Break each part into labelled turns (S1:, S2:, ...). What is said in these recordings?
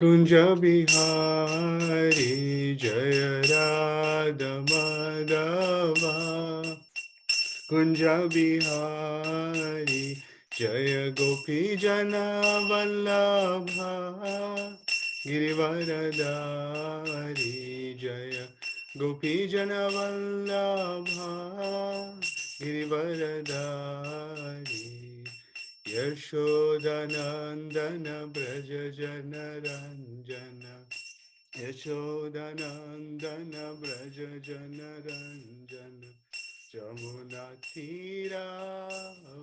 S1: Kunja Bihari Jaya Radha Madhava Kunja Bihari Jaya Gopi Jana Vallabha Girivaradari Jaya Gopi Jana Vallabha Girivaradari Yashodanandana Braja Jana Ranjana Yashodanandana Braja Jana Ranjana Jamuna Tira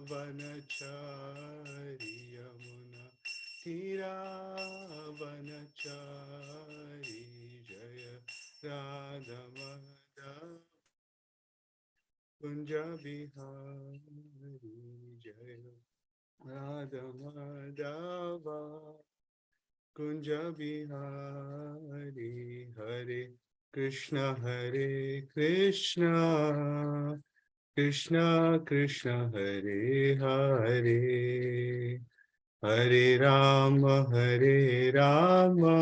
S1: Vanachari Yamuna Tira Vanachari Jaya Radha Madhava Kunja Bihari Jaya Radha Madhava Kunja Bihari Hare Krishna Hare Krishna Krishna Krishna Hare Hare Hare Rama Hare Rama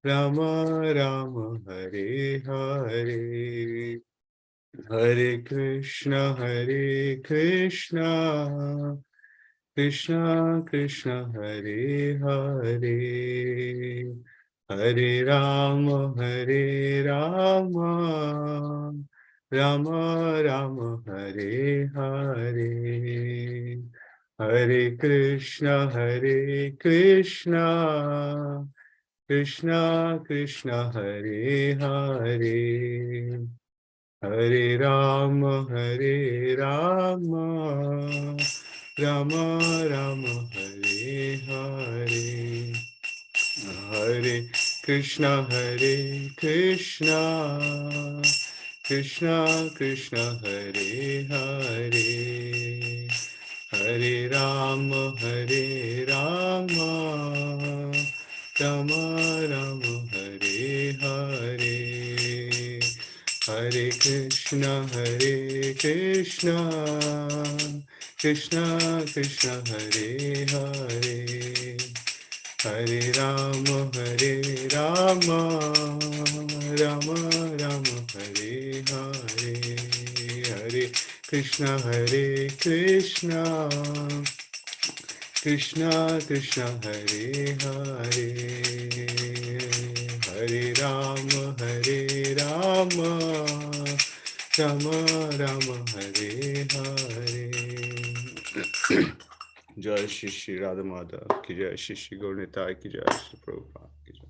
S1: Rama Rama Hare Hare Hare Krishna Krishna Krishna Hare Hare Hare Rama Rama Rama Hare Hare Hare Krishna Krishna Krishna Hare Hare Hare Rama Rama Rama Hare Hare Hare Krishna Krishna Krishna Hare Hare Hare Rama Rama Rama Hare Hare Hare Krishna Krishna Krishna Hare Hare Hare Rama Rama Rama Hare Hare Hare Krishna Krishna Krishna Hare Hare Hare Rama Rama Rama Hare Hare Jai Shri Shri Radha Madhav ki Jai, Shri Shri Gaur Nitai ki Jai, Shri Prabhupada ki Jai.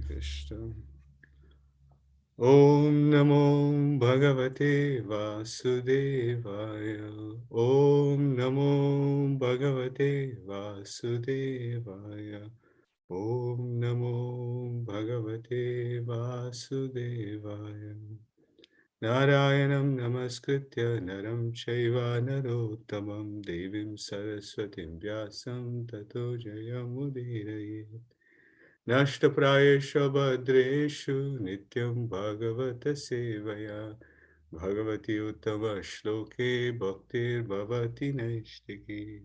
S1: Krishna. Om Namo Bhagavate Vasudevaya. Om Namo Bhagavate Vasudevaya. Om Namo Bhagavate Vasudevaya. Narayanam Namaskritya Naram Chaiva Narottamam Devim Saraswatim Vyasam Tato Jayamudiraye. Nashtaprayesha Bhadreshu Nityam Bhagavata Sevaya Bhagavati Uttama Shloke Bhaktir Bhavati Naishtiki.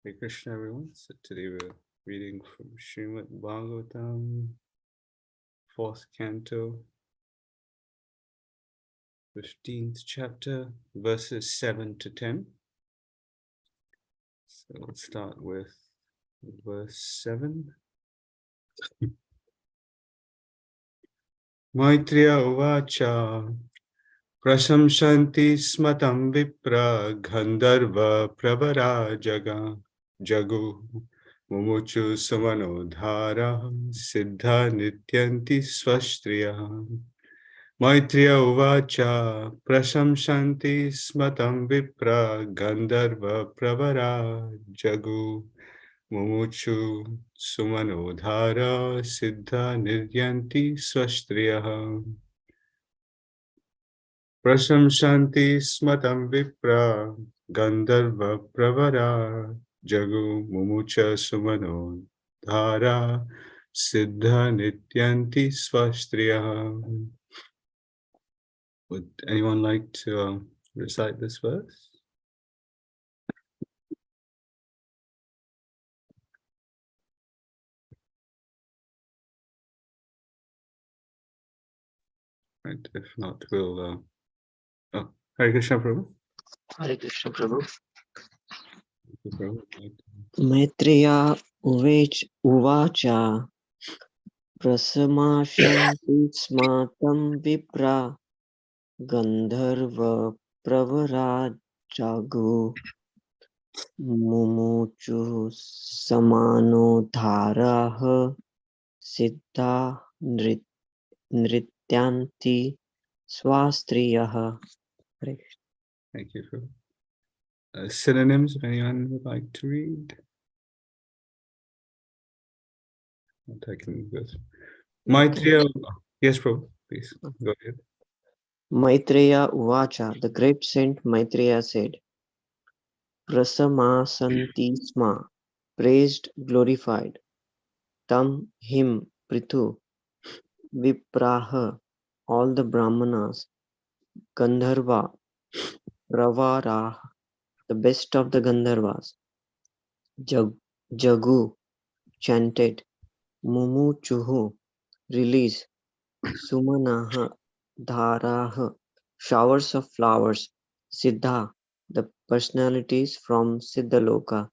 S1: Hey Krishna everyone, so today we're reading from Srimad Bhagavatam, 4th canto, 15th chapter, verses 7 to 10. So let's start with verse 7. Maitreya Uvacha Prasamshanti Smatam Vipra Gandharva Prabhara Jagu Mumuchu Samanodhara Siddha Nityanti Svastriya Maitreya Uvacha Prasamshanti Smatam Vipra Gandharva Prabhara Jagu Mumuchu Sumanodhara Siddha Niryanti Svastriya Prasamshanti Smatam Vipra Gandharva Pravara Jagu Mumucha Sumano Dhara Siddha Nityanti Svastriya. Would anyone like to recite this verse? Right. If not, we'll. Oh, Hare Krishna, Prabhu.
S2: Hare Krishna, Prabhu.
S1: Prabhu.
S2: Maitreya Uvacha Prasamashanti Smatam Vipra Gandharva Pravarajago Mumuchu Samano Dharaha Siddha Nrityanti Swastriyaha.
S1: Thank you, Prabhu. Synonyms, if anyone would like to read. I can go. Maitreya. Yes, Prabhu, please go ahead.
S2: Maitreya Uvacha, the great saint Maitreya said, Prasamasanti Sma, praised, glorified, Tam, him, Prithu, Vipraha, all the Brahmanas, Gandharva, Pravara, the best of the Gandharvas, Jagu, chanted, Mumuchuhu, release, Sumanaha, Dharaha, showers of flowers, Siddha, the personalities from Siddhaloka,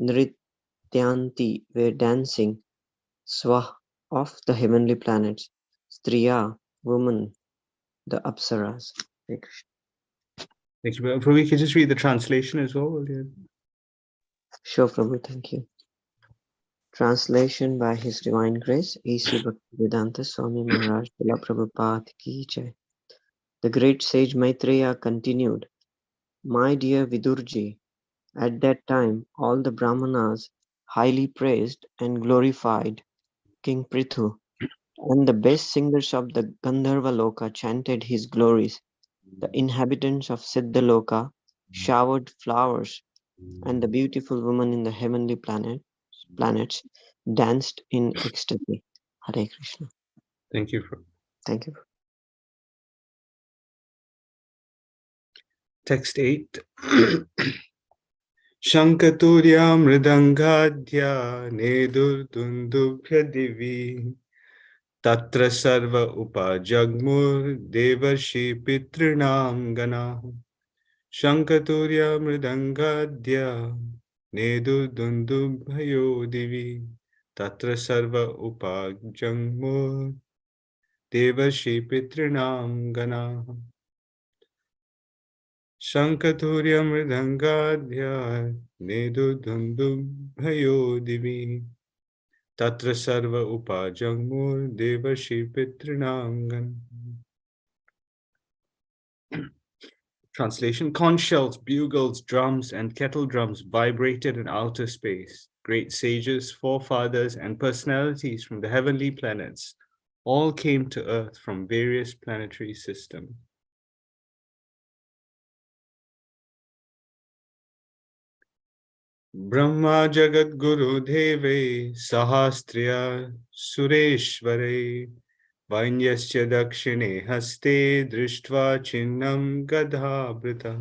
S2: Nrityanti, were dancing, Swah, of the heavenly planets, Striya, woman, the Apsaras.
S1: Thank you, Prabhu. You can just read the translation as well.
S2: Sure, Prabhu, thank you. Translation by His Divine Grace, A.C. Bhaktivedanta Swami Maharaj Srila Prabhupada Ki Jai. The great sage Maitreya continued, My dear Vidurji, at that time all the Brahmanas highly praised and glorified King Prithu, and the best singers of the Gandharva Loka chanted his glories. The inhabitants of Siddhaloka showered flowers, and the beautiful woman in the heavenly planets danced in ecstasy. Hare Krishna.
S1: Thank you, Prabhu.
S2: Thank you.
S1: Text 8. Shankaturya mridangadhya nedurdundubhya divi tatra sarva upajagmur devarshi pitrinam gana Shankaturya mridangadhya nedurdundubhayo divi tatra sarva upajagmur devarshi pitrinam gana Shankaturya mridangadhya nedudundubhayo divi tatra sarva upajagmur devashi pitrinangan. Translation: Conch shells, bugles, drums, and kettle drums vibrated in outer space. Great sages, forefathers, and personalities from the heavenly planets all came to Earth from various planetary systems. Brahma Jagat Guru Deve Sahastriya Sureshware Vainyasya Dakshine Haste Drishtva Chinnam Gadhabrita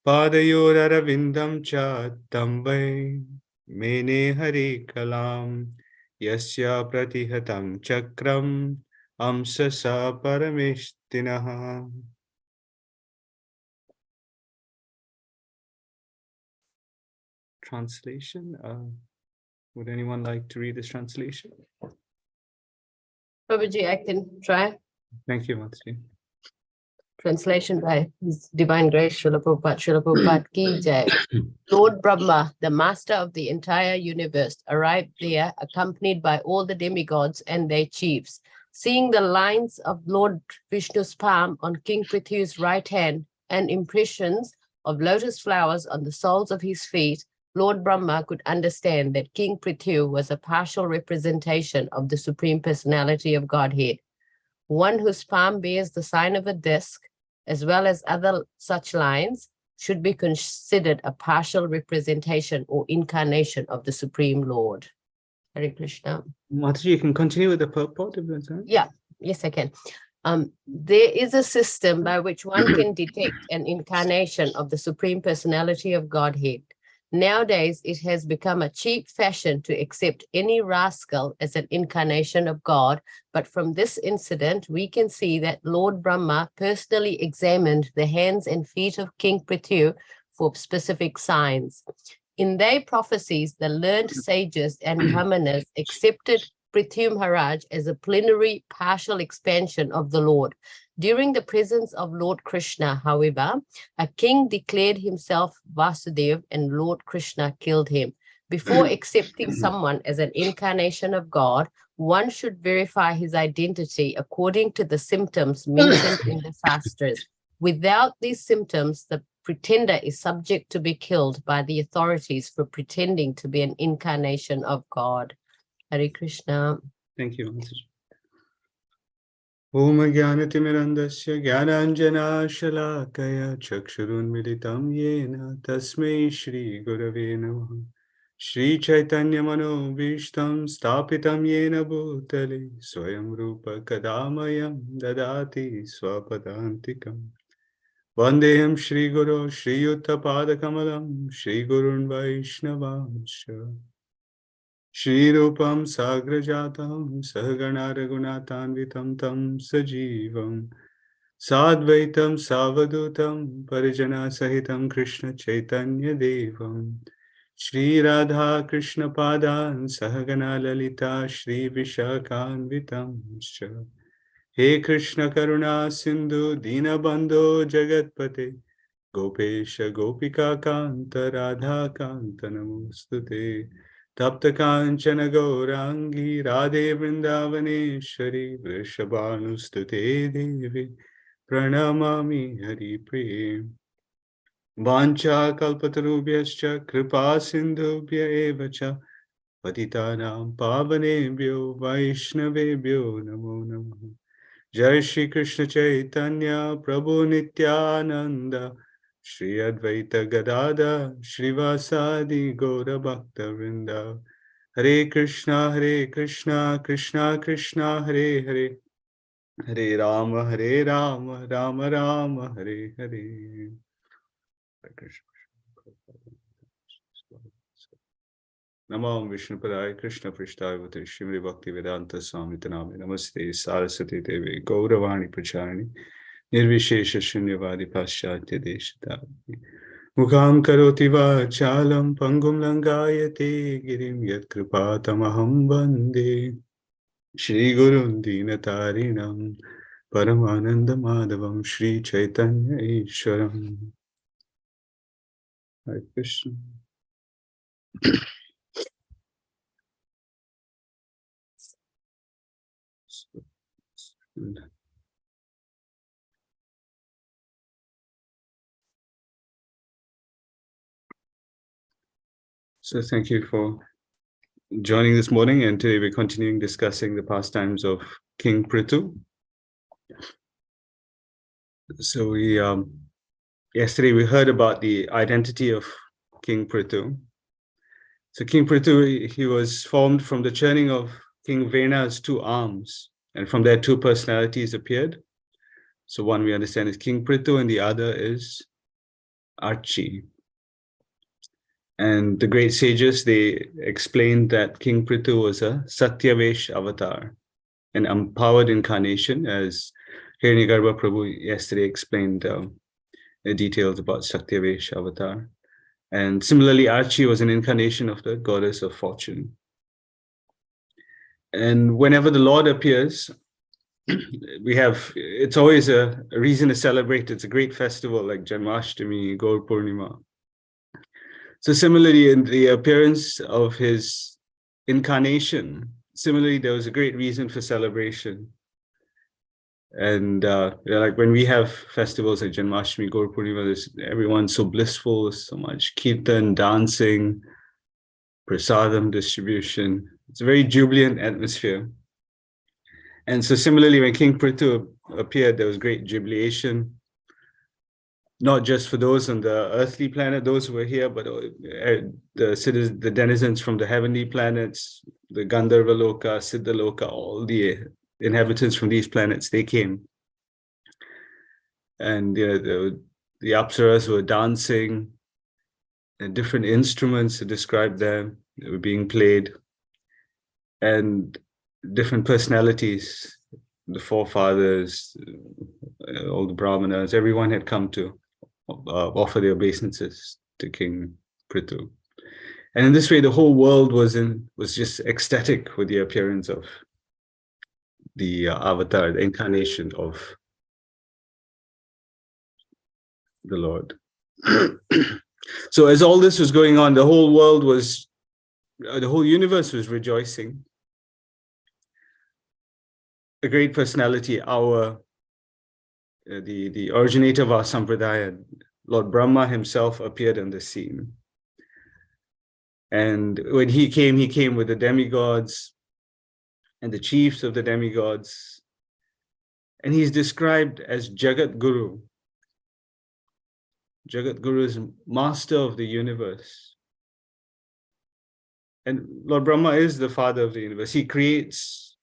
S1: Padayor Aravindam Cha Tambai Mene Hari Kalam Yasya Pratihatam Chakram Amsasa Parameshtinaha. Translation. Would anyone like to read this translation?
S3: Prabhuji, I can try.
S1: Thank you, Matri.
S3: Translation by His Divine Grace, Srila Prabhupada Ki Jai. Lord Brahma, the master of the entire universe, arrived there accompanied by all the demigods and their chiefs. Seeing the lines of Lord Vishnu's palm on King Prithu's right hand and impressions of lotus flowers on the soles of his feet, Lord Brahma could understand that King Prithu was a partial representation of the Supreme Personality of Godhead. One whose palm bears the sign of a disc, as well as other such lines, should be considered a partial representation or incarnation of the Supreme Lord. Hare Krishna.
S1: Mataji, you can continue with the purport if that's right.
S3: Yeah, yes, I can. There is a system by which one can detect an incarnation of the Supreme Personality of Godhead. Nowadays, it has become a cheap fashion to accept any rascal as an incarnation of God. But from this incident, we can see that Lord Brahma personally examined the hands and feet of King Prithu for specific signs. In their prophecies, the learned sages and brahmanas accepted Prithu Maharaj as a plenary partial expansion of the Lord. During the presence of Lord Krishna, however, a king declared himself Vasudev and Lord Krishna killed him. Before accepting someone as an incarnation of God, one should verify his identity according to the symptoms mentioned in the Shastras. Without these symptoms, the pretender is subject to be killed by the authorities for pretending to be an incarnation of God. Hare Krishna.
S1: Thank you. Om Jnanatimirandasya Jnananjana Shalakaya Chakshurunmilitam Yena Tasmai Shri Gurave Namaha Shri Chaitanya Manobhishtam Stapitam Yena Bhutale Swayam Rupa Kadamayam Dadati Swapadantikam Vandeham Shri Guru Shri Yutta Padakamalam Shri Gurun Vaishnavansha Shri Rupam Sagrajatam Sahagana Raghunatanvitam Tam Sajivam Sadvaitam Savadutam Parijana Sahitam Krishna Chaitanya Devam Shri Radha Krishna Padan Sahagana Lalita Shri Vishakhanvitam He Krishna Karuna Sindhu Dinabandho Jagatpate Gopesha Gopika Kanta Radha Kanta Namostute Tapta Kanchana Gaurangi Radhe Vrindavaneshwari Vrishabhanustute Devi Pranamami Hari Prem Vancha Kalpatarubhyascha Kripa Sindhubhya Evacha Patitanam Pavanebhyo Vaishnavebhyo Namo Namaha Jai Shri Krishna Chaitanya Prabhu Nityananda Shri Advaita Gadada Shrivasadi Gaura Bhakta Vrinda Hare Krishna Krishna Krishna Hare Hare Hare Rama Rama Rama Hare Hare Hare Krishna. Namo Vishnupadaya Krishna Prishthaya Vate Shrimati Bhakti Vedanta Swami Taname Namaste Saraswati Devi Gauravani Pracharani Nirvishesha Shunyavadi Paschatya Deshatami Mukham Karoti Vachalam Pangum Langayate Girim Yat Kripatamaham Bande Shri Gurun Dinatarinam Paramananda Madhavam Shri Chaitanya Ishwaram Hare Krishna. So thank you for joining this morning, and today we're continuing discussing the pastimes of King Prithu. So we yesterday we heard about the identity of King Prithu. So King Prithu, he was formed from the churning of King Vena's two arms, and from there two personalities appeared. So one we understand is King Prithu, and the other is Archie. And the great sages, they explained that King Prithu was a Satyavesh avatar, an empowered incarnation, as Hiranyagarbha Prabhu yesterday explained the details about Satyavesh avatar. And similarly, Archie was an incarnation of the goddess of fortune. And whenever the Lord appears, it's always a reason to celebrate. It's a great festival like Janmashtami, Gaur Purnima. So similarly, in the appearance of his incarnation, similarly, there was a great reason for celebration. And like when we have festivals like Janmashtami, Gaur Purnima, everyone's so blissful, so much kirtan, dancing, prasadam distribution. It's a very jubilant atmosphere. And so similarly, when King Prithu appeared, there was great jubilation, not just for those on the earthly planet, those who were here, but the citizens, the denizens from the heavenly planets, the Gandharva Loka, Siddha Loka, all the inhabitants from these planets, they came. And the Apsaras were dancing. different instruments to describe them that were being played, and different personalities, the forefathers, all the brahmanas, everyone had come to offer their obeisances to King Prithu. And in this way, the whole world was just ecstatic with the appearance of the avatar, the incarnation of the Lord. So as all this was going on, the whole world was, the whole universe was rejoicing. A great personality, the originator of our sampradaya, Lord Brahma himself appeared on the scene. And when he came with the demigods and the chiefs of the demigods. And he's described as Jagat Guru. Jagat Guru is master of the universe. And Lord Brahma is the father of the universe. He creates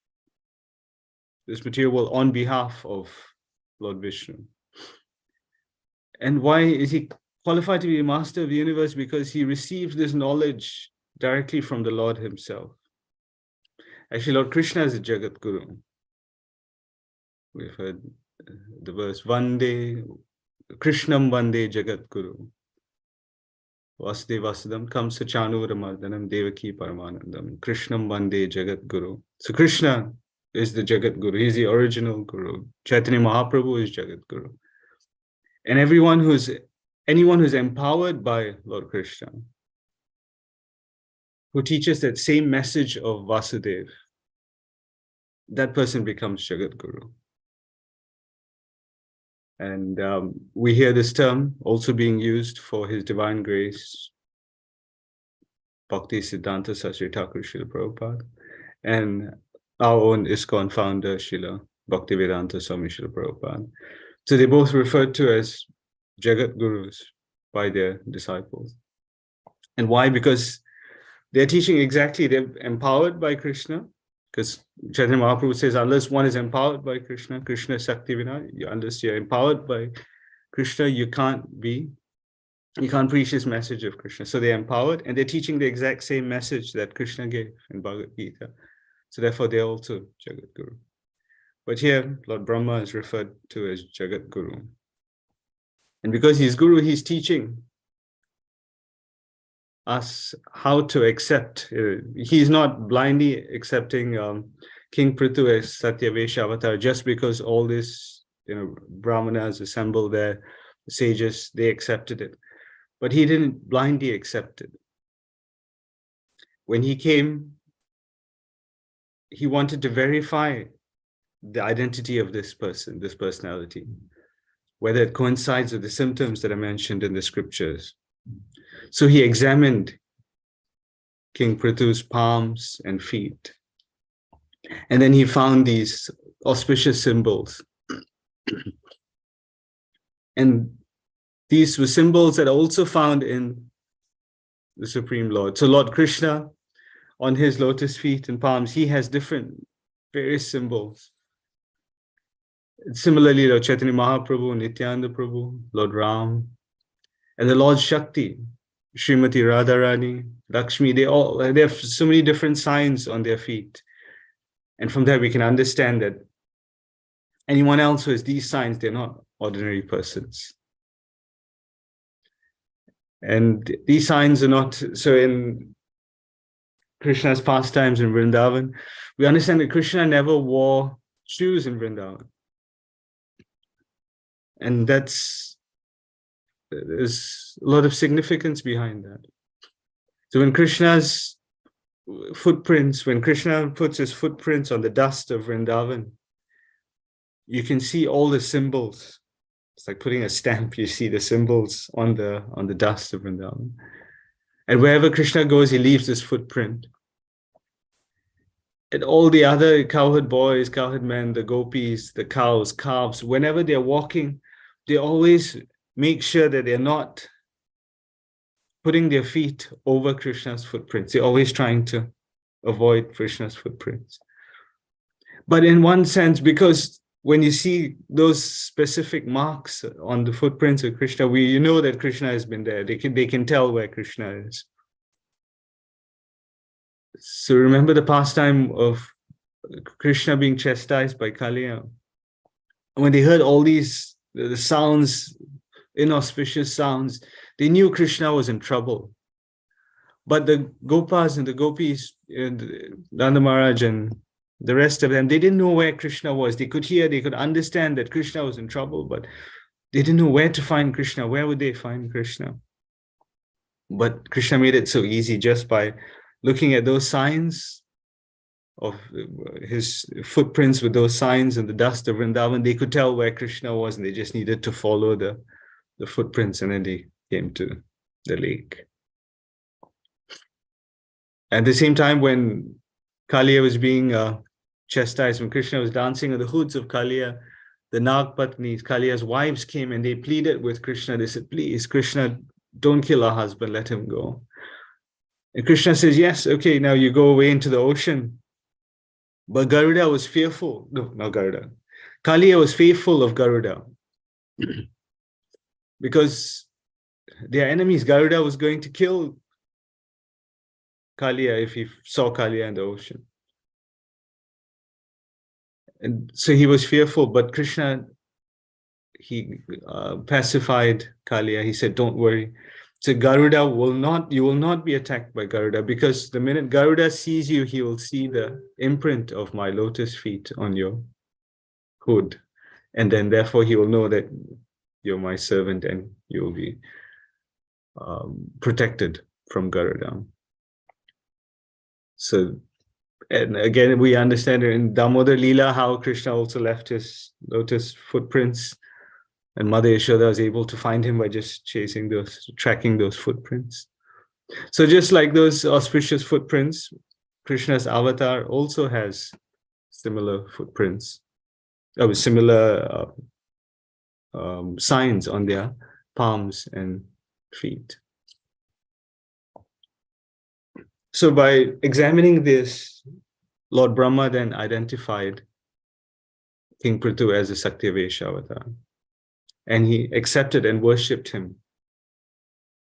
S1: this material world on behalf of Lord Vishnu. And why is he qualified to be a master of the universe? Because he received this knowledge directly from the Lord himself. Actually, Lord Krishna is a Jagat Guru. We've heard the verse, Vande, Krishnam Vande Jagat Guru. Vasudevasudam Kamsa Chanuramardanam Devaki Paramanandam. Krishnam Vande Jagat Guru. So Krishna is the Jagat Guru. He's the original Guru. Chaitanya Mahaprabhu is Jagat Guru. And anyone who's empowered by Lord Krishna, who teaches that same message of Vasudev, that person becomes Jagat Guru. And we hear this term also being used for His Divine Grace, Bhakti Siddhanta Saraswati Thakur Srila Prabhupada, and our own ISKCON founder, Srila Bhaktivedanta Swami Srila Prabhupada. So they both referred to as Jagat Gurus by their disciples. And why? Because they're teaching exactly, they're empowered by Krishna, because Chaitanya Mahaprabhu says, unless one is empowered by Krishna, Krishna is Sakti Vina, unless you're empowered by Krishna, you can't preach this message of Krishna. So they're empowered and they're teaching the exact same message that Krishna gave in Bhagavad Gita. So therefore they're also Jagat Guru. But here, Lord Brahma is referred to as Jagat Guru. And because he's Guru, he's teaching us how to accept. He's not blindly accepting King Prithu as Satyavesha avatar just because all this, Brahmanas assembled there, the sages, they accepted it. But he didn't blindly accept it. When he came, he wanted to verify the identity of this person, this personality, whether it coincides with the symptoms that are mentioned in the scriptures. So he examined King Prithu's palms and feet. And then he found these auspicious symbols. And these were symbols that are also found in the Supreme Lord. So Lord Krishna, on his lotus feet and palms, he has various symbols. Similarly, Lord Chaitanya Mahaprabhu, Nityananda Prabhu, Lord Ram, and the Lord Shakti, Srimati Radharani, Lakshmi, they have so many different signs on their feet. And from there we can understand that anyone else who has these signs, they're not ordinary persons. And these signs are not, so in Krishna's pastimes in Vrindavan, we understand that Krishna never wore shoes in Vrindavan. And there's a lot of significance behind that. So when Krishna puts his footprints on the dust of Vrindavan, you can see all the symbols. It's like putting a stamp, you see the symbols on the dust of Vrindavan. And wherever Krishna goes, he leaves this footprint. And all the other cowherd boys, cowherd men, the gopis, the cows, calves, whenever they're walking, they always make sure that they're not putting their feet over Krishna's footprints. They're always trying to avoid Krishna's footprints. But in one sense, because when you see those specific marks on the footprints of Krishna, you know that Krishna has been there. They can tell where Krishna is. So remember the pastime of Krishna being chastised by Kaliya. When they heard all these the sounds, inauspicious sounds, they knew Krishna was in trouble. But the Gopas and the Gopis, and Nanda Maharaj and the rest of them, they didn't know where Krishna was. They could hear, they could understand that Krishna was in trouble, but they didn't know where to find Krishna. Where would they find Krishna? But Krishna made it so easy just by looking at those signs of his footprints with those signs and the dust of Vrindavan. They could tell where Krishna was, and they just needed to follow the footprints, and then they came to the lake. At the same time, when Kaliya was being chastised, when Krishna was dancing on the hoods of Kaliya, the Nagpatnis, Kaliya's wives, came and they pleaded with Krishna. They said, please, Krishna, don't kill our husband, let him go. And Krishna says, yes, okay, now you go away into the ocean. But Garuda was fearful. No, not Garuda. Kaliya was fearful of Garuda because their enemies, Garuda was going to kill Kaliya if he saw Kaliya in the ocean. And so he was fearful, but Krishna, he pacified Kaliya. He said, don't worry. So Garuda you will not be attacked by Garuda, because the minute Garuda sees you, he will see the imprint of my lotus feet on your hood. And then therefore he will know that you're my servant and you will be protected from Garuda. So, and again, we understand in Damodar Leela how Krishna also left his lotus footprints, and Mother Yashoda was able to find him by just tracking those footprints. So just like those auspicious footprints, Krishna's avatar also has similar footprints, similar signs on their palms and feet. So by examining this, Lord Brahma then identified King Prithu as a Satyavesha avatar, and he accepted and worshipped him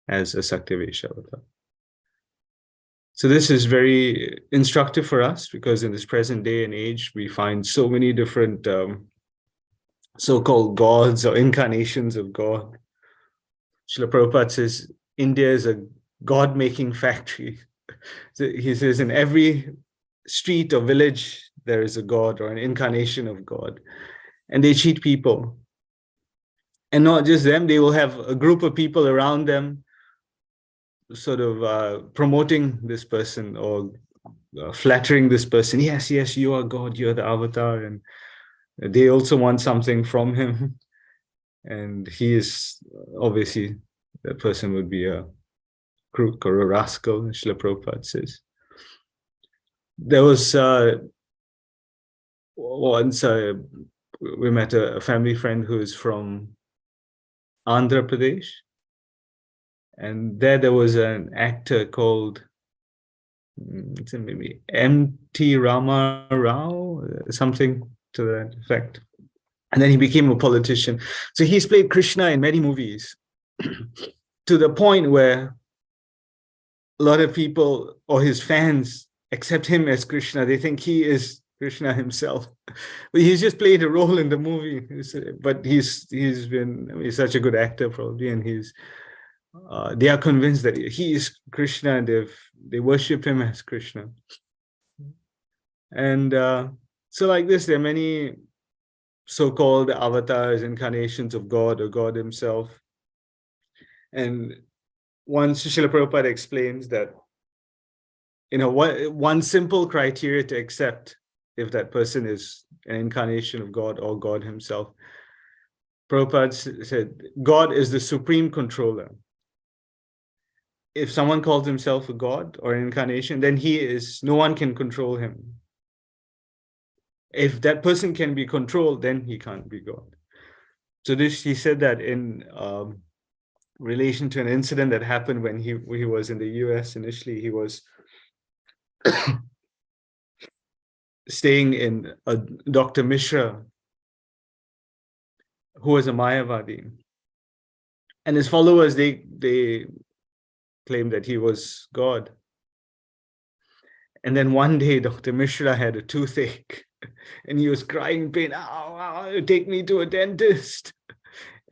S1: as a Satyavesha avatar. So this is very instructive for us, because in this present day and age, we find so many different so-called gods or incarnations of God. Srila Prabhupada says, India is a God-making factory. So he says, in every street or village, there is a God or an incarnation of God. And they cheat people. And not just them, they will have a group of people around them sort of promoting this person or flattering this person. Yes, yes, you are God, you're the avatar. And they also want something from him. And he is, obviously, that person would be a crook or a rascal, Srila Prabhupada says. There was once we met a family friend who is from Andhra Pradesh. And there was an actor called maybe M.T. Rama Rao, something to that effect. And then he became a politician. So he's played Krishna in many movies to the point where a lot of people or his fans accept him as Krishna. They think he is Krishna himself. But he's just played a role in the movie. But he's such a good actor probably, and they are convinced that he is Krishna, and they worship him as Krishna. And so like this, there are many so-called avatars, incarnations of God or God himself. And once Srila Prabhupada explains that, one simple criteria to accept if that person is an incarnation of God or God himself. Prabhupada said, God is the supreme controller. If someone calls himself a God or an incarnation, then no one can control him. If that person can be controlled, then he can't be God. So he said that in relation to an incident that happened when he was in the US initially. He was staying in Dr. Mishra who was a Mayavadi. And his followers, they claimed that he was God. And then one day, Dr. Mishra had a toothache and he was crying in pain. Ow, ow, take me to a dentist.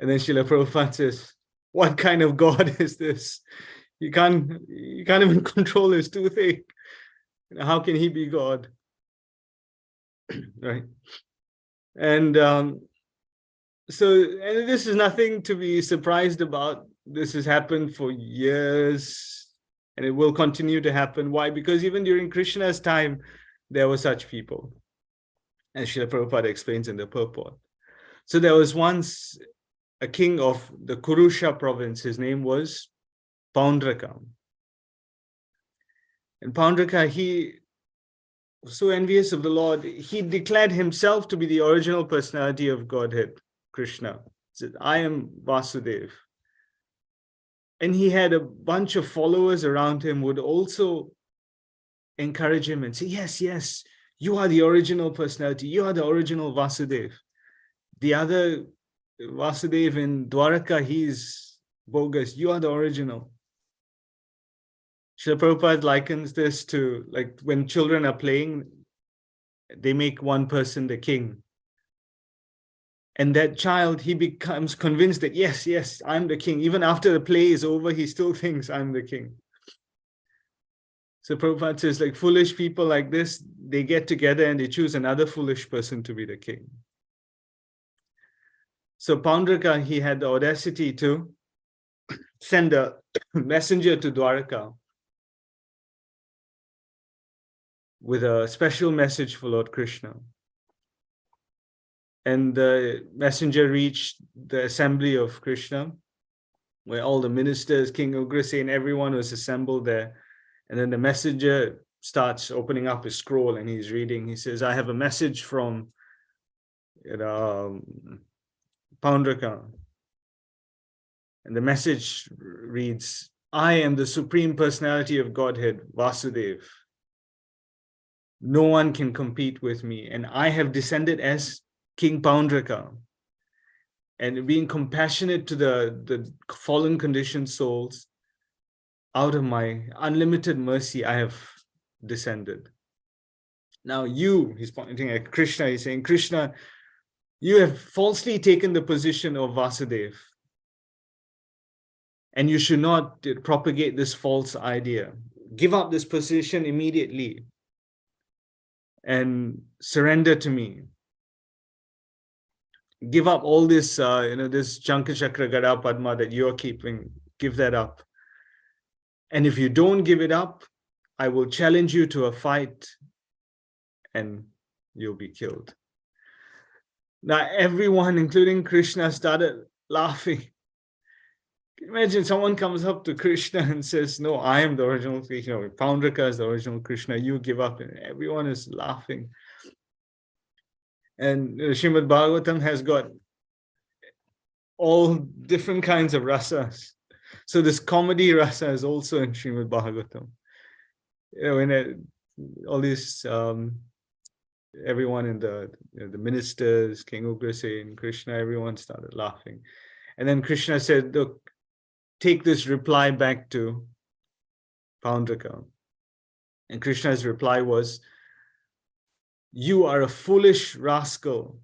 S1: And then Srila Prabhupada says, what kind of God is this? You can't even control his toothache. How can he be God? Right? And so and this is nothing to be surprised about. This has happened for years and it will continue to happen. Why? Because even during Krishna's time, there were such people, as Srila Prabhupada explains in the purport. So there was once a king of the Kurusha province. His name was Paundraka. And Paundraka, he was so envious of the Lord, he declared himself to be the original personality of Godhead, Krishna. He said, I am Vasudev. And he had a bunch of followers around him who would also encourage him and say, yes, yes, you are the original personality. You are the original Vasudev. The other Vasudev in Dwaraka, he's bogus. You are the original. Srila Prabhupada likens this to like when children are playing, they make one person the king. And that child, he becomes convinced that, yes, yes, I'm the king. Even after the play is over, he still thinks I'm the king. So Prabhupada says, like foolish people like this, they get together and they choose another foolish person to be the king. So Paundraka, he had the audacity to send a messenger to Dwaraka with a special message for Lord Krishna. And the messenger reached the assembly of Krishna, where all the ministers, King Ugrasen, everyone was assembled there. And then the messenger starts opening up his scroll and he's reading. He says, I have a message from Paundraka. And the message reads, I am the Supreme Personality of Godhead, Vasudev. No one can compete with me. And I have descended as King Paundraka. And being compassionate to the fallen conditioned souls, out of my unlimited mercy, I have descended. Now you, he's pointing at Krishna, he's saying, Krishna, you have falsely taken the position of Vasudev. And you should not propagate this false idea. Give up this position immediately and surrender to me. Give up all this, this Janka Chakra Gada Padma that you're keeping. Give that up. And if you don't give it up, I will challenge you to a fight and you'll be killed. Now, everyone, including Krishna, started laughing. Imagine someone comes up to Krishna and says, no, I am the original Krishna. Paundraka is the original Krishna. You give up. And everyone is laughing. And Srimad Bhagavatam has got all different kinds of rasas. So this comedy rasa is also in Srimad Bhagavatam. When all these, everyone in the ministers, King Ugrasen, Krishna, everyone started laughing. And then Krishna said, look, take this reply back to Paundraka. And Krishna's reply was, you are a foolish rascal.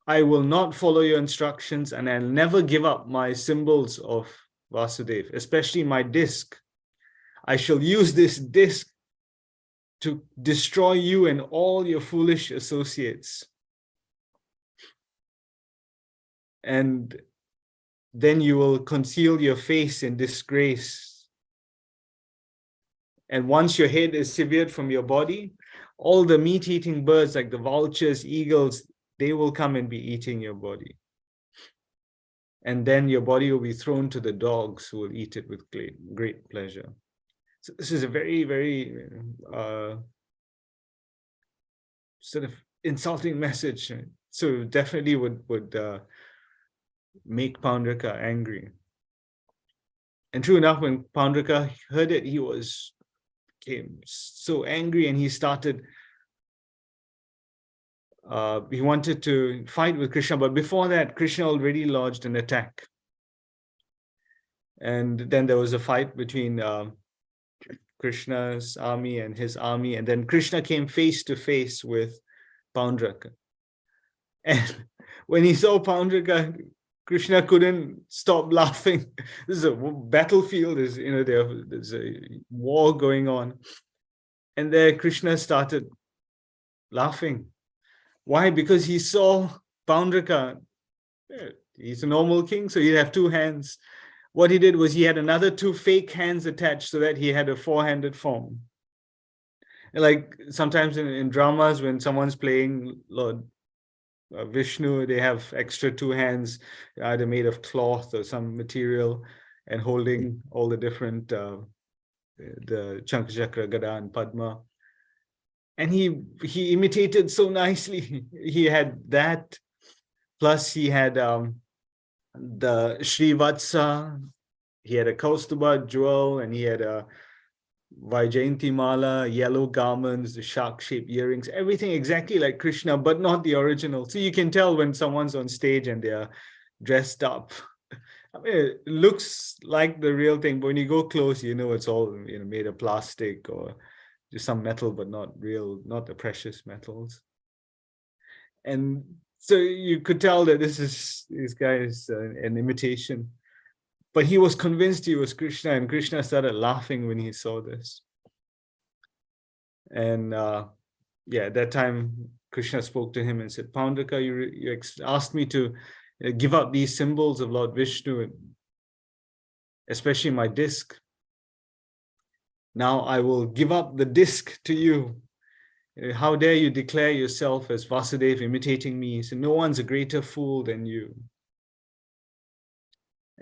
S1: I will not follow your instructions and I'll never give up my symbols of Vasudev, especially my disc. I shall use this disc to destroy you and all your foolish associates. And then you will conceal your face in disgrace. And once your head is severed from your body, all the meat-eating birds like the vultures, eagles, they will come and be eating your body. And then your body will be thrown to the dogs who will eat it with great pleasure. So this is a very, very sort of insulting message. So definitely would make Paundraka angry. And true enough, when Paundraka heard it, he became so angry and he started he wanted to fight with Krishna, but before that, Krishna already lodged an attack. And then there was a fight between Krishna's army and his army, and then Krishna came face to face with Paundraka. And when he saw Paundraka, Krishna couldn't stop laughing. This is a battlefield, there's a war going on. And there Krishna started laughing. Why? Because he saw Paundraka. He's a normal king, so he'd have two hands. What he did was he had another two fake hands attached so that he had a four-handed form. Like sometimes in dramas, when someone's playing Lord Vishnu, they have extra two hands, either made of cloth or some material, and holding all the different, the Shankachakra, Gada, and Padma. And he imitated so nicely. He had that, plus he had the Srivatsa, he had a Kaustuba jewel, and he had a Vaijayanti Mala, yellow garments, the shark-shaped earrings, everything exactly like Krishna, but not the original. So you can tell when someone's on stage and they're dressed up. I mean, it looks like the real thing, but when you go close, you know it's all made of plastic or just some metal, but not real, not the precious metals. And so you could tell that this guy is an imitation. But he was convinced he was Krishna, and Krishna started laughing when he saw this. And at that time, Krishna spoke to him and said, Paundraka, you asked me to give up these symbols of Lord Vishnu, especially my disc. Now I will give up the disc to you. How dare you declare yourself as Vasudeva, imitating me? He said, no one's a greater fool than you.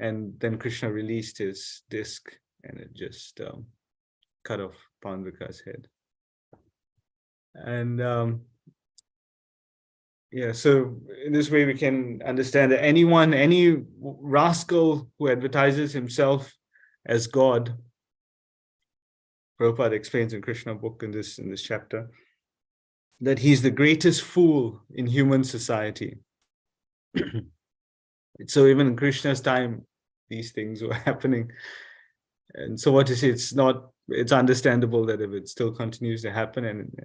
S1: And then Krishna released his disc, and it just cut off Paundraka's head. And so in this way we can understand that any rascal who advertises himself as God, Prabhupada explains in Krishna book in this chapter, that he's the greatest fool in human society. So even in Krishna's time, these things were happening. And so what to say, it's understandable that if it still continues to happen, and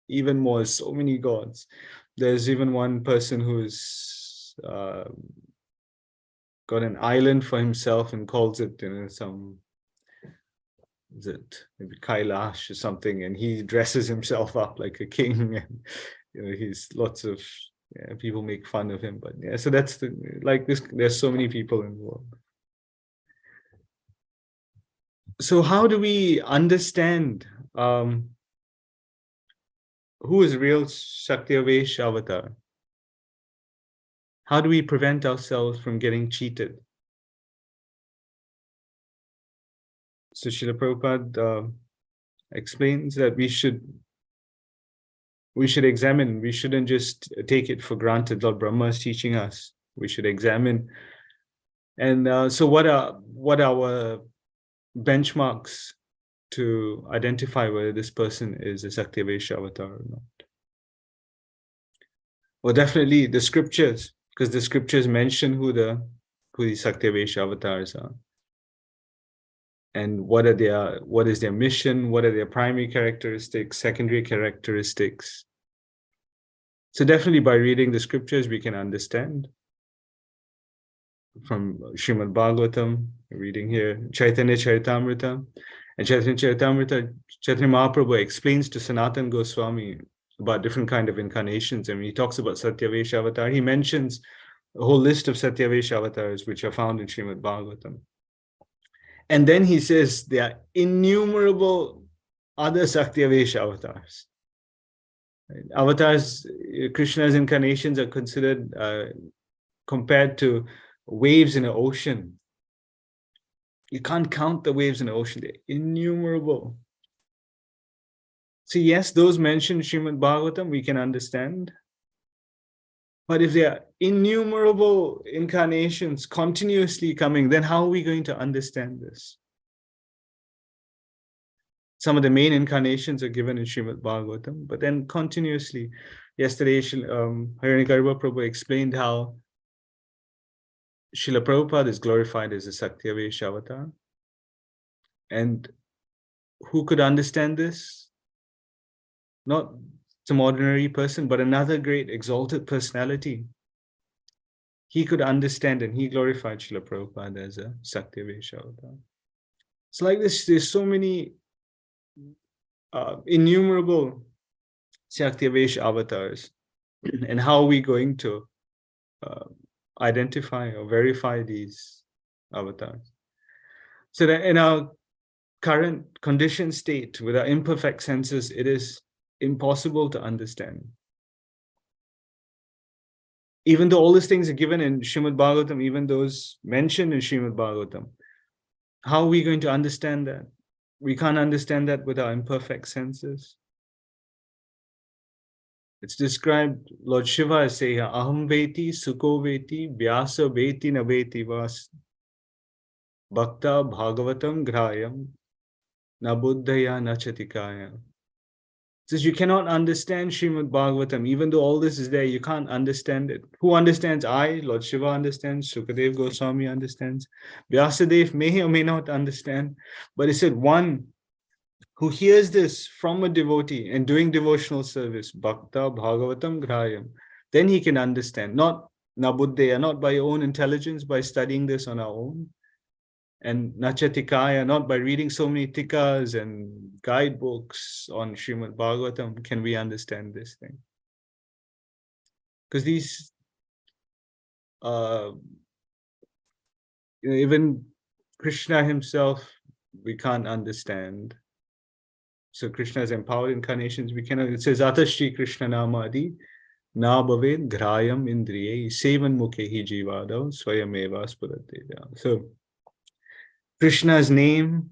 S1: even more, so many gods. There's even one person who's got an island for himself and calls it, maybe Kailash or something, and he dresses himself up like a king, and he's lots of people make fun of him, but so that's there's so many people in the world. So how do we understand who is real Shaktiavesh avatar? How do we prevent ourselves from getting cheated? So Srila Prabhupada explains that we should examine. We shouldn't just take it for granted. Lord Brahma is teaching us. We should examine. And so what are our benchmarks to identify whether this person is a Shaktiavesh avatar or not? Well, definitely the scriptures, because the scriptures mention who the Shaktiavesh avatars are. And what is their mission? What are their primary characteristics, secondary characteristics? So definitely by reading the scriptures, we can understand. From Srimad Bhagavatam, reading here, Chaitanya Charitamrita. And Chaitanya Charitamrita, Chaitanya Mahaprabhu explains to Sanatana Goswami about different kind of incarnations. And when he talks about Satyavesh avatar, he mentions a whole list of Satyavesh avatars which are found in Srimad Bhagavatam. And then he says there are innumerable other Shaktiavesh avatars. Avatars, Krishna's incarnations are considered, compared to waves in an ocean. You can't count the waves in the ocean, they're innumerable. So yes, those mentioned in Srimad Bhagavatam, we can understand. But if there are innumerable incarnations continuously coming, then how are we going to understand this? some of the main incarnations are given in Srimad Bhagavatam, but then continuously, yesterday, Harinikaruba Prabhu explained how Srila Prabhupada is glorified as a Sakyavesh avatar. And who could understand this? Not some ordinary person, but another great exalted personality. He could understand, and he glorified Srila Prabhupada as a Sakyavesh avatar. It's like this, there's so many innumerable Sakyavesh avatars. And how are we going to identify or verify these avatars? So that in our current conditioned state, with our imperfect senses, it is impossible to understand. Even though all these things are given in Srimad Bhagavatam, even those mentioned in Srimad Bhagavatam, how are we going to understand that? We can't understand that with our imperfect senses. It's described, Lord Shiva is saying, Aham veti, sukho veti, vyasa veti, na veti vas, bhakta bhagavatam grayam, na buddhaya na chatikaya. Says you cannot understand Srimad Bhagavatam, even though all this is there, you can't understand it. Who understands? I, Lord Shiva understands, Sukadev Goswami understands, Vyasadev may or may not understand, but he said one who hears this from a devotee and doing devotional service, Bhakta Bhagavatam Grayam, then he can understand, not Nabuddhaya, not by your own intelligence, by studying this on our own, and Nachatikaya, not by reading so many tikas and guidebooks on Srimad Bhagavatam, can we understand this thing. Because these, even Krishna himself, we can't understand. So Krishna's empowered incarnations, we cannot, it says, Atashri Krishna Namadi, Na Bhaved Grayam Indriye, Sevan Mukhehi Jivadav, Swayameva Spurateja. So Krishna's name,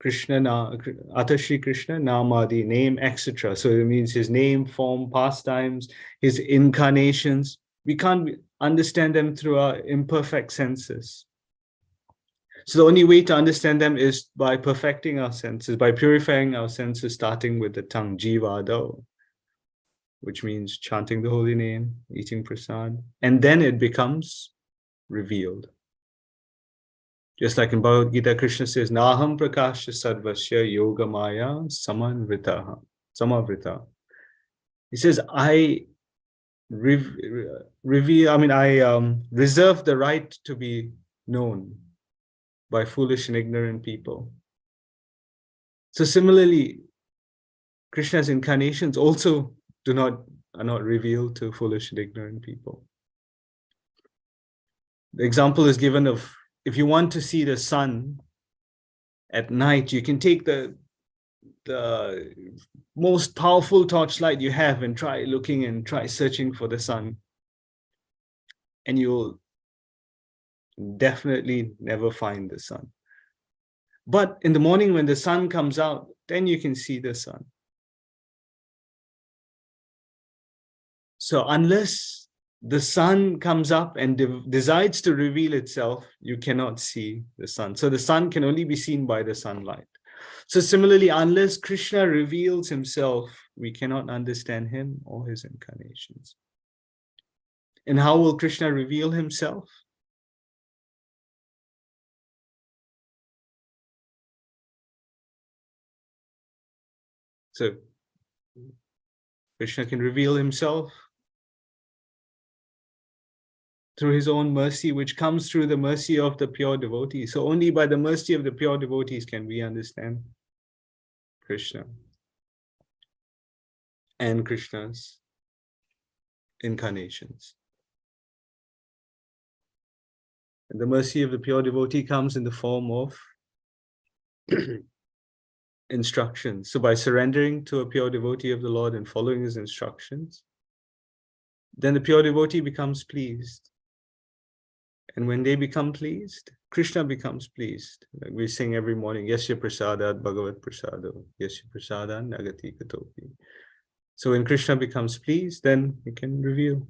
S1: Atashri Krishna Namadi, name, etc. So it means his name, form, pastimes, his incarnations. We can't understand them through our imperfect senses. So the only way to understand them is by perfecting our senses, by purifying our senses, starting with the tongue, jivado, which means chanting the holy name, eating prasad, and then it becomes revealed. Just like in Bhagavad Gita, Krishna says, Naham prakasha sarvasya yoga maya samavrita. He says, I reserve the right to be known by foolish and ignorant people. So similarly, Krishna's incarnations also are not revealed to foolish and ignorant people. The example is given of, if you want to see the sun at night, you can take the most powerful torchlight you have and try looking and try searching for the sun. And you'll definitely never find the sun. But in the morning when the sun comes out, then you can see the sun. So unless the sun comes up and decides to reveal itself, you cannot see the sun. So the sun can only be seen by the sunlight. So similarly, unless Krishna reveals himself, we cannot understand him or his incarnations. And how will Krishna reveal himself? So Krishna can reveal himself through his own mercy, which comes through the mercy of the pure devotees. So only by the mercy of the pure devotees can we understand Krishna and Krishna's incarnations. And the mercy of the pure devotee comes in the form of instructions. So by surrendering to a pure devotee of the Lord and following his instructions, then the pure devotee becomes pleased. And when they become pleased, Krishna becomes pleased. Like we sing every morning, Yasya prasadat bhagavat prasado, Yasya prasadan nagati katopi. So when Krishna becomes pleased, then he can reveal.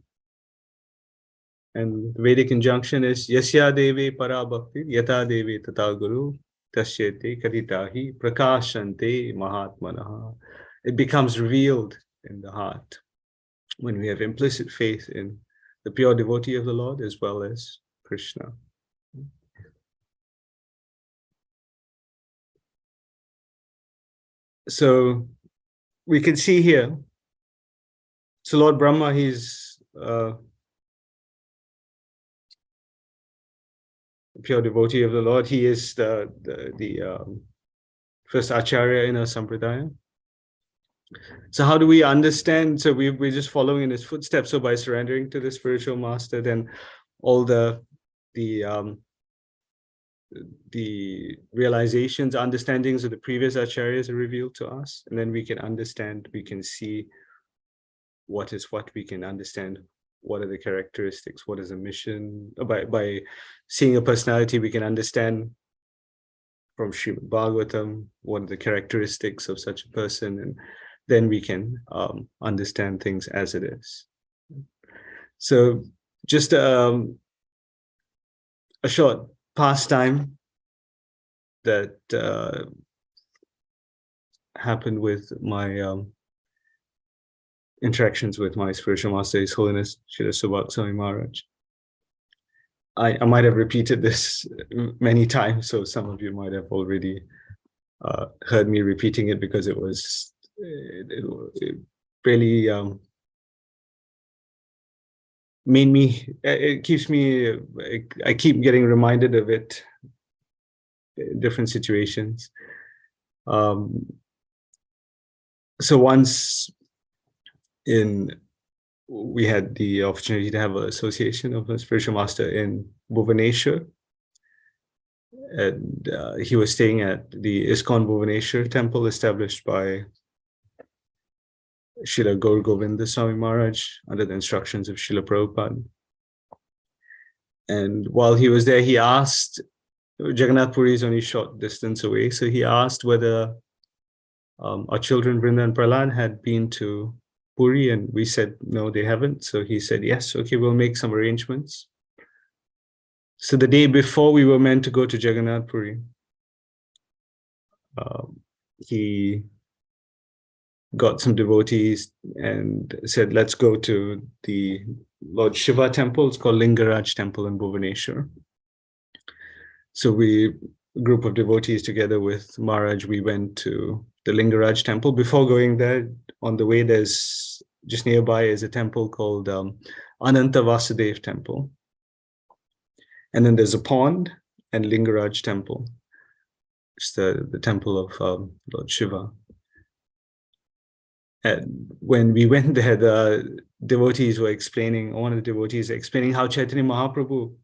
S1: And the Vedic injunction is Yasya deve para bhakti, yata deve tata guru, tasyete kaditahi prakashante mahatmanaha. It becomes revealed in the heart when we have implicit faith in the pure devotee of the Lord as well as Krishna. So we can see here, so Lord Brahma, he's a pure devotee of the Lord. He is the first Acharya in our Sampradaya. So how do we understand? So we're just following in his footsteps. So by surrendering to the spiritual master, then all the realizations, understandings of the previous acharyas are revealed to us, and then we can understand, we can see what is what, we can understand what are the characteristics, what is the mission. By seeing a personality, we can understand from Srimad Bhagavatam what are the characteristics of such a person, and then we can understand things as it is. So just a short pastime that happened with my interactions with my spiritual master, His Holiness Srila Subhat Swami Maharaj. I might have repeated this many times, so some of you might have already heard me repeating it, because it was it really made me, it keeps me, I keep getting reminded of it in different situations. So once we had the opportunity to have an association of a spiritual master in Bhubaneswar, and he was staying at the ISKCON Bhubaneswar temple established by Srila Gaur Govinda Swami Maharaj under the instructions of Srila Prabhupada. And while he was there, he asked, Jagannath Puri is only a short distance away, so he asked whether our children, Vrinda and Prahlad, had been to Puri, and we said, no, they haven't. So he said, yes, okay, we'll make some arrangements. So the day before we were meant to go to Jagannath Puri, he got some devotees and said, let's go to the Lord Shiva temple. It's called Lingaraj temple in Bhubaneswar. So a group of devotees together with Maharaj, we went to the Lingaraj temple. Before going there, on the way, there's just nearby is a temple called Ananta Vasudev temple. And then there's a pond and Lingaraj temple. It's the temple of Lord Shiva. And when we went there, the devotees were explaining, one of the devotees explaining how Chaitanya Mahaprabhu,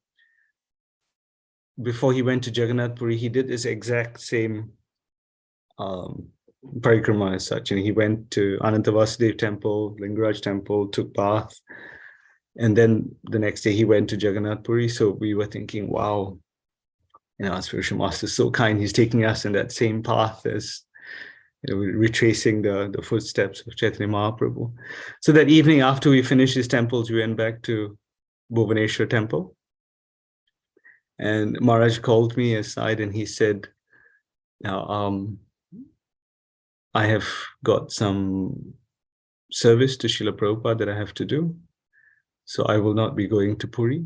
S1: before he went to Jagannath Puri, he did this exact same parikrama as such. And he went to Ananta Vasudev temple, Lingaraj temple, took bath. And then the next day he went to Jagannath Puri. So we were thinking, wow, our spiritual master is so kind. He's taking us in that same path as, retracing the footsteps of Chaitanya Mahaprabhu. So that evening, after we finished his temples, we went back to Bhubaneswar temple. And Maharaj called me aside and he said, I have got some service to Srila Prabhupada that I have to do, so I will not be going to Puri.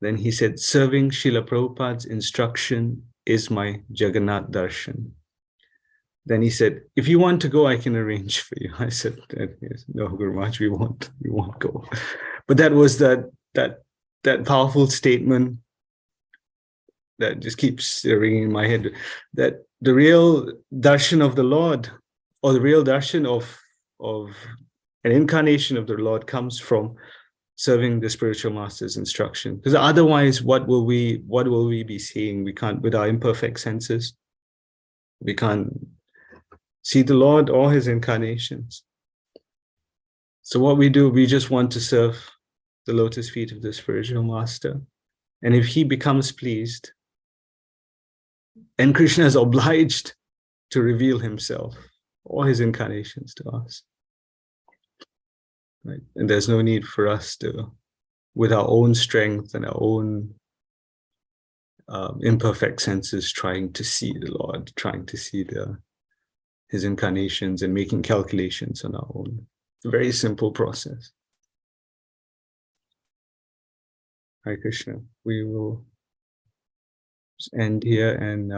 S1: Then he said, serving Srila Prabhupada's instruction is my Jagannath darshan. Then he said, if you want to go, I can arrange for you. I said, no, Guru Maharaj, we won't go. But that was that powerful statement that just keeps ringing in my head, that the real darshan of the Lord, or the real darshan of an incarnation of the Lord, comes from serving the spiritual master's instruction. Because otherwise, what will we be seeing? We can't, with our imperfect senses, we can't see the Lord or his incarnations. So what we do, we just want to serve the lotus feet of the spiritual master. And if he becomes pleased, and Krishna is obliged to reveal himself or his incarnations to us, right? And there's no need for us to, with our own strength and our own imperfect senses trying to see the Lord, trying to see his incarnations and making calculations on our own. A very simple process. Hare Krishna. We will end here and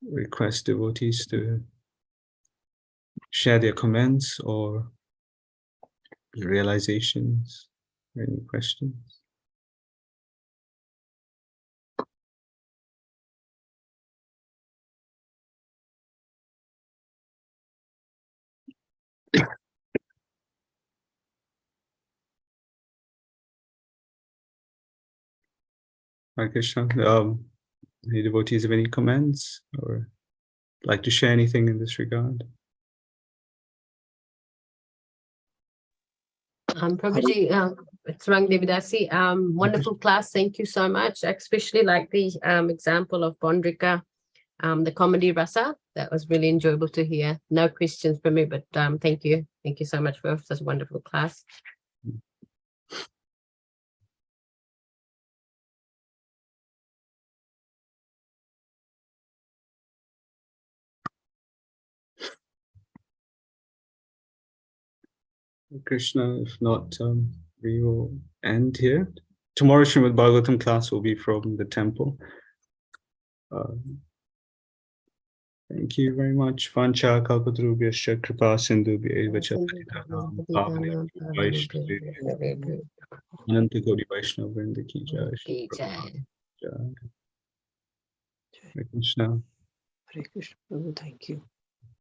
S1: request devotees to share their comments or realizations. Any questions? Hare Krishna. Any devotees have any comments or like to share anything in this regard?
S3: Prabhuji, it's Rang Devidasi. Wonderful class. Thank you so much. I especially like the example of Bondrika, the comedy rasa. That was really enjoyable to hear. No questions for me, but thank you. Thank you so much for such a wonderful class.
S1: Krishna, if not, we will end here. Tomorrow Srimad Bhagavatam class will be from the temple. Thank you very much. Vancha kalpatarubhyascha kripa sindhubhya eva cha patitanam pavanebhyo vaishnavebhyo Ananta Gauri Vaishnava Vrinda ki jai. Shri Prabhupada jai. Hare Krishna.
S2: Hare Krishna, Prabhu, thank you.